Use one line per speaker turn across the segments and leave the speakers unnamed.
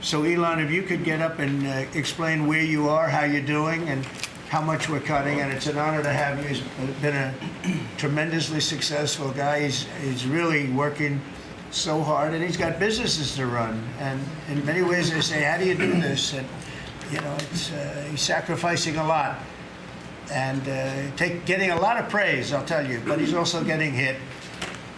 So Elon, if you could get up and explain where you are, how you're doing, and how much we're cutting, and it's an honor to have you. He's been a tremendously successful guy. He's really working so hard, and he's got businesses to run. And in many ways, they say, "How do you do this?" And you know, he's sacrificing a lot and getting a lot of praise, I'll tell you. But he's also getting hit,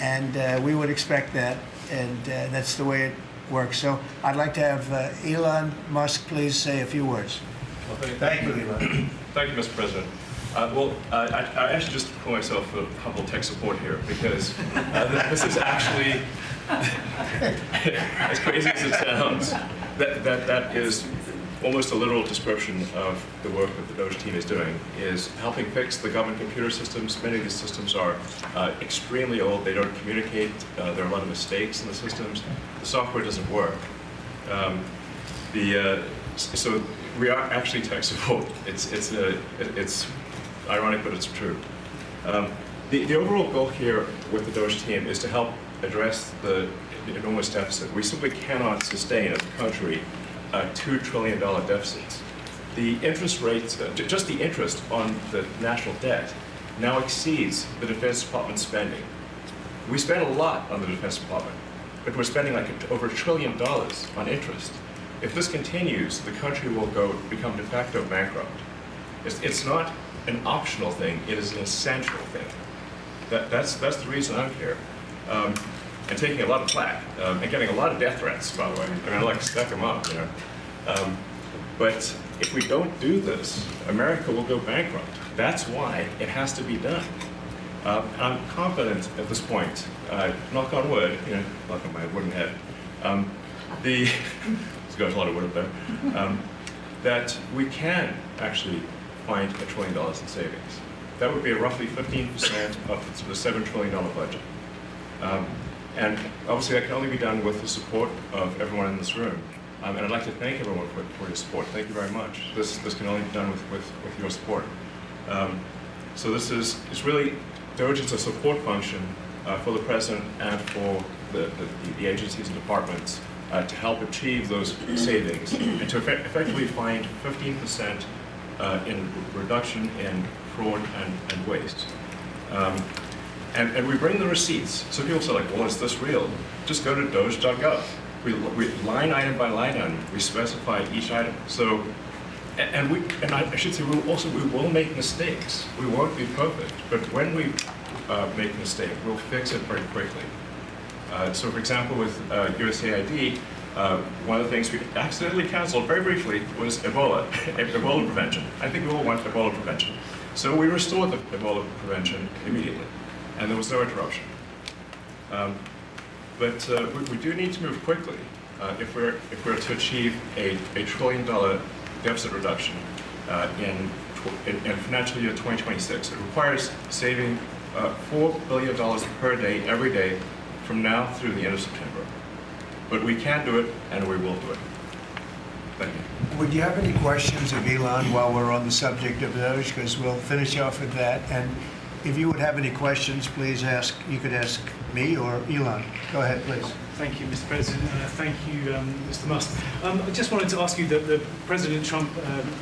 and we would expect that, and that's the way it works. So I'd like to have Elon Musk please say a few words.
Well,
Thank you, Elon.
Thank you, Mr. President. I actually just call myself a humble tech support here because this is actually, as crazy as it sounds, that is almost a literal description of the work that the DOGE team is doing, is helping fix the government computer systems. Many of these systems are extremely old. They don't communicate. There are a lot of mistakes in the systems. The software doesn't work. So we are actually tech support. It's ironic, but it's true. The overall goal here with the DOGE team is to help address the enormous deficit. We simply cannot sustain as a country $2 trillion deficits. The interest rates, just the interest on the national debt, now exceeds the Defense Department spending. We spend a lot on the Defense Department, but we're spending like over $1 trillion on interest. If this continues, the country will become de facto bankrupt. It's not an optional thing, it is an essential thing. That's the reason I'm here. And taking a lot of flack, and getting a lot of death threats, by the way. I mean, I like to stack them up, you know. But if we don't do this, America will go bankrupt. That's why it has to be done. I'm confident at this point, knock on wood, you know, knock on my wooden head, there's got a lot of wood up there, that we can actually find $1 trillion in savings. That would be roughly 15% of the $7 trillion budget. And obviously that can only be done with the support of everyone in this room. And I'd like to thank everyone for your support. Thank you very much. This can only be done with your support. So it's really, DOGE is a support function for the President and for the agencies and departments to help achieve those savings and to effectively find 15% in reduction in fraud and waste. And we bring the receipts. So people say, like, well, is this real? Just go to doge.gov. We line item by line item, we specify each item. So, and I should say, we will make mistakes. We won't be perfect, but when we make a mistake, we'll fix it very quickly. So, for example, with USAID, one of the things we accidentally canceled very briefly was Ebola prevention. I think we all want Ebola prevention. So we restored the Ebola prevention immediately, and there was no interruption. But we do need to move quickly if we're to achieve a $1 trillion deficit reduction in financial year 2026. It requires saving $4 billion per day, every day, from now through the end of September. But we can do it, and we will do it. Thank you.
Would you have any questions of Elon while we're on the subject of those? Because we'll finish off with that. And if you would have any questions, please ask. You could ask me or Elon. Go ahead, please.
Thank you, Mr. President. Thank you, Mr. Musk. I just wanted to ask you that President Trump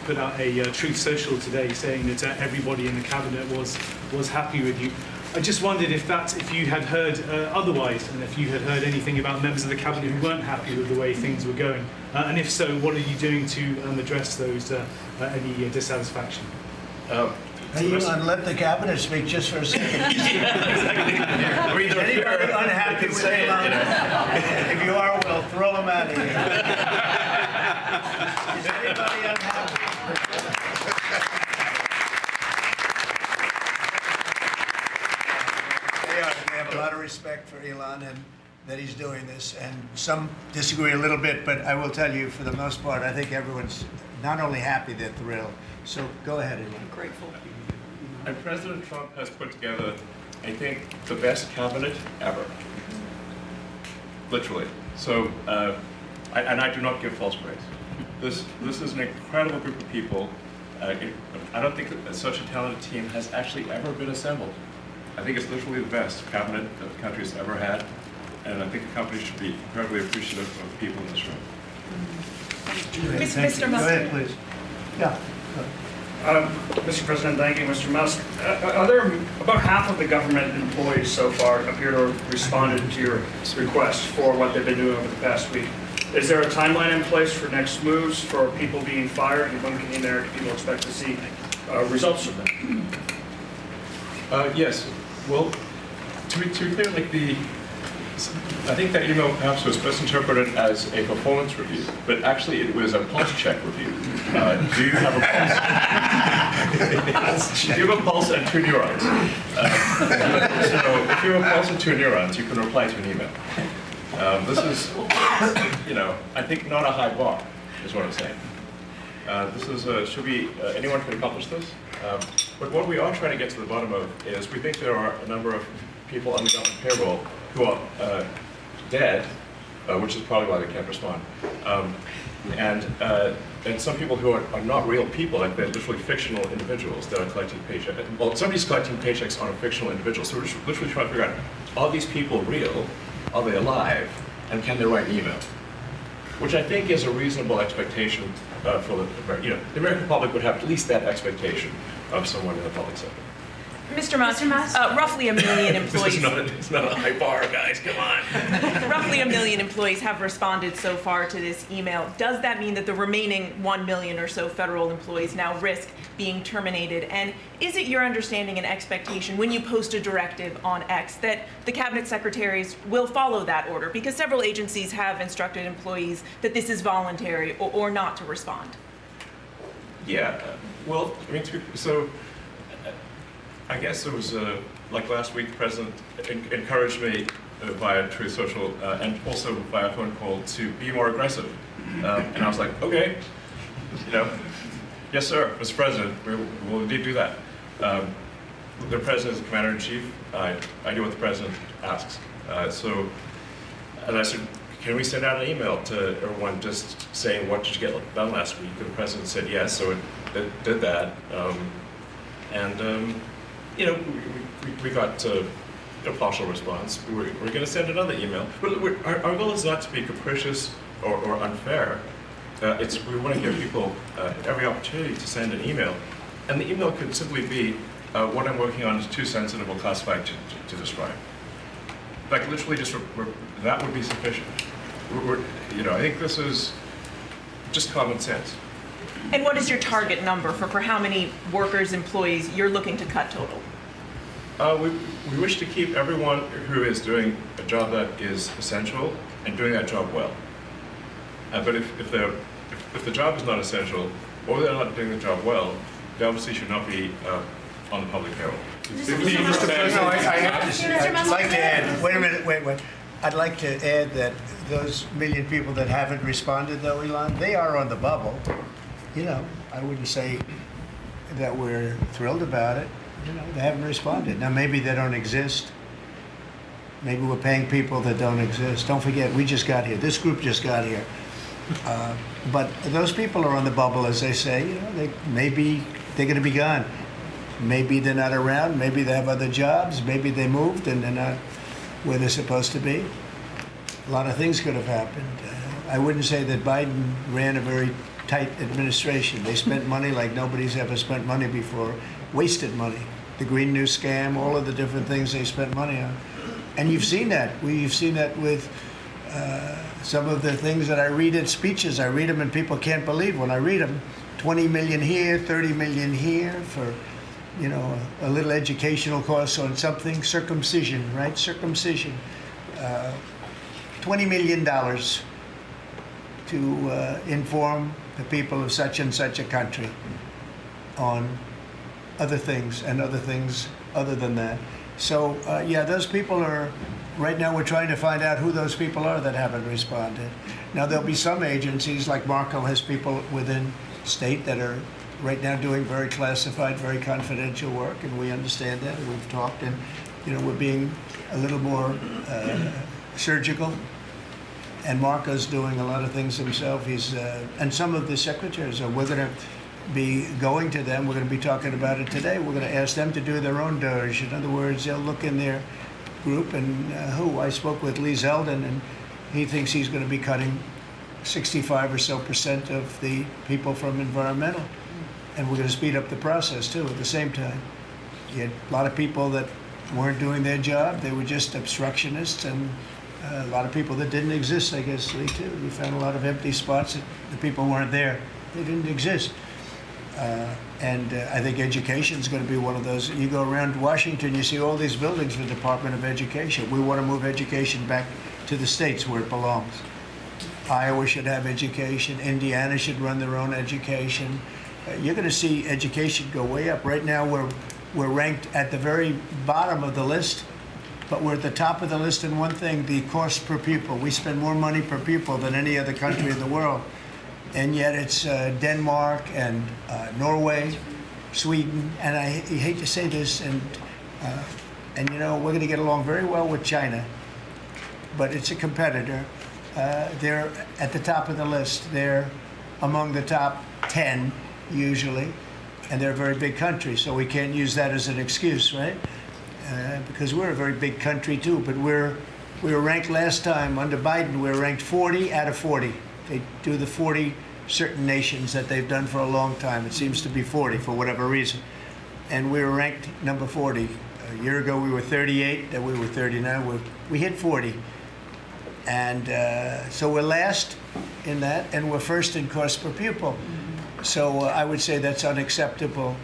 put out a Truth Social today saying that everybody in the cabinet was happy with you. I just wondered if you had heard otherwise, and if you had heard anything about members of the cabinet who weren't happy with the way things were going, and if so, what are you doing to address those any dissatisfaction?
Hey, Elon, let the cabinet speak just for a second. Is anybody unhappy with Elon? If you are, well, throw him out of here. Is anybody unhappy? They have a lot of respect for Elon and that he's doing this, and some disagree a little bit, but I will tell you, for the most part, I think everyone's not only happy, they're thrilled. So go ahead, Elon.
I'm grateful.
And President Trump has put together, I think, the best cabinet ever. Literally. So, and I do not give false praise. This is an incredible group of people. I don't think that such a talented team has actually ever been assembled. I think it's literally the best cabinet that the country has ever had, and I think the company should be incredibly appreciative of the people in this room.
Mr.
Go
Musk.
ahead, please. Yeah.
Mr. President, thank you, Mr. Musk. Are there about half of the government employees so far appear to have responded to your request for what they've been doing over the past week? Is there a timeline in place for next moves for people being fired, and when can people expect to see results from that?
Yes. Well, to be clear, I think that email perhaps was misinterpreted as a performance review, but actually it was a pulse check review. Do you have a pulse? Do you have a pulse and 2 neurons? So if you have a pulse and 2 neurons, you can reply to an email. This is, I think not a high bar, is what I'm saying. This is, anyone can accomplish this. But what we are trying to get to the bottom of is we think there are a number of people on the government payroll who are dead, which is probably why they can't respond. And some people who are not real people, like they're literally fictional individuals that are collecting paychecks. Well, somebody's collecting paychecks on a fictional individual. So we're just literally trying to figure out, are these people real? Are they alive? And can they write an email? Which I think is a reasonable expectation for the American public would have at least that expectation of someone in the public sector.
Mr. Musk, roughly 1 million employees.
It's not a high bar, guys, come on.
Roughly 1 million employees have responded so far to this email. Does that mean that the remaining 1 million or so federal employees now risk being terminated? And is it your understanding and expectation when you post a directive on X that the cabinet secretaries will follow that order? Because several agencies have instructed employees that this is voluntary or not to respond.
Yeah, well, I guess it was like last week, the president encouraged me via Truth Social and also via a phone call to be more aggressive. And I was like, okay, yes, sir, Mr. President, we will indeed do that. The president is the commander-in-chief. I do what the president asks. And I said, can we send out an email to everyone just saying, what did you get done last week? And the president said yes, so it did that. We got a partial response. We're going to send another email. But our goal is not to be capricious or unfair. We want to give people every opportunity to send an email. And the email could simply be, what I'm working on is too sensitive or classified to describe. Like literally just, that would be sufficient. I think this is just common sense.
And what is your target number for how many workers, employees you're looking to cut total?
We wish to keep everyone who is doing a job that is essential and doing that job well. But if the job is not essential or they're not doing the job well, they obviously should not be on the public payroll.
Mr. President, I'd like to add, wait. I'd like to add that those million people that haven't responded, though, Elon, they are on the bubble. I wouldn't say that we're thrilled about it. They haven't responded. Now, maybe they don't exist. Maybe we're paying people that don't exist. Don't forget, we just got here. This group just got here. But those people are on the bubble, as they say. Maybe they're going to be gone. Maybe they're not around. Maybe they have other jobs. Maybe they moved and they're not where they're supposed to be. A lot of things could have happened. I wouldn't say that Biden ran a very tight administration. They spent money like nobody's ever spent money before, wasted money. The Green New scam, all of the different things they spent money on. And you've seen that. We've seen that with some of the things that I read at speeches. I read them and people can't believe when I read them. 20 million here, 30 million here for, a little educational course on something, circumcision, right? Circumcision. $20 million to inform the people of such and such a country on other things and other things other than that. So, those people are, right now we're trying to find out who those people are that haven't responded. Now, there'll be some agencies, like Marco has people within state that are right now doing very classified, very confidential work, and we understand that, and we've talked, and, we're being a little more surgical. And Marco's doing a lot of things himself. And some of the secretaries we're going to be going to them. We're going to be talking about it today. We're going to ask them to do their own DOGE. In other words, they'll look in their group and I spoke with Lee Zeldin, and he thinks he's going to be cutting 65 or so % of the people from environmental. And we're going to speed up the process too at the same time. You had a lot of people that weren't doing their job. They were just obstructionists, and a lot of people that didn't exist, I guess, Lee, too. We found a lot of empty spots that the people weren't there. They didn't exist. I think education is going to be one of those. You go around Washington, you see all these buildings for the Department of Education. We want to move education back to the states where it belongs. Iowa should have education. Indiana should run their own education. You're going to see education go way up. Right now, we're ranked at the very bottom of the list, but we're at the top of the list in one thing: the cost per pupil. We spend more money per pupil than any other country in the world, and yet it's Denmark and Norway, Sweden, and I hate to say this, and you know, we're going to get along very well with China, but it's a competitor. They're at the top of the list. They're among the top 10 usually, and they're a very big country, so we can't use that as an excuse, right? Because we're a very big country too, but we were ranked last time under Biden. We were ranked 40 out of 40. They do the 40 certain nations that they've done for a long time. It seems to be 40 for whatever reason, and we were ranked number 40. A year ago we were 38, then we were 39. We hit 40. And so we're last in that, and we're first in cost per pupil. So I would say that's unacceptable.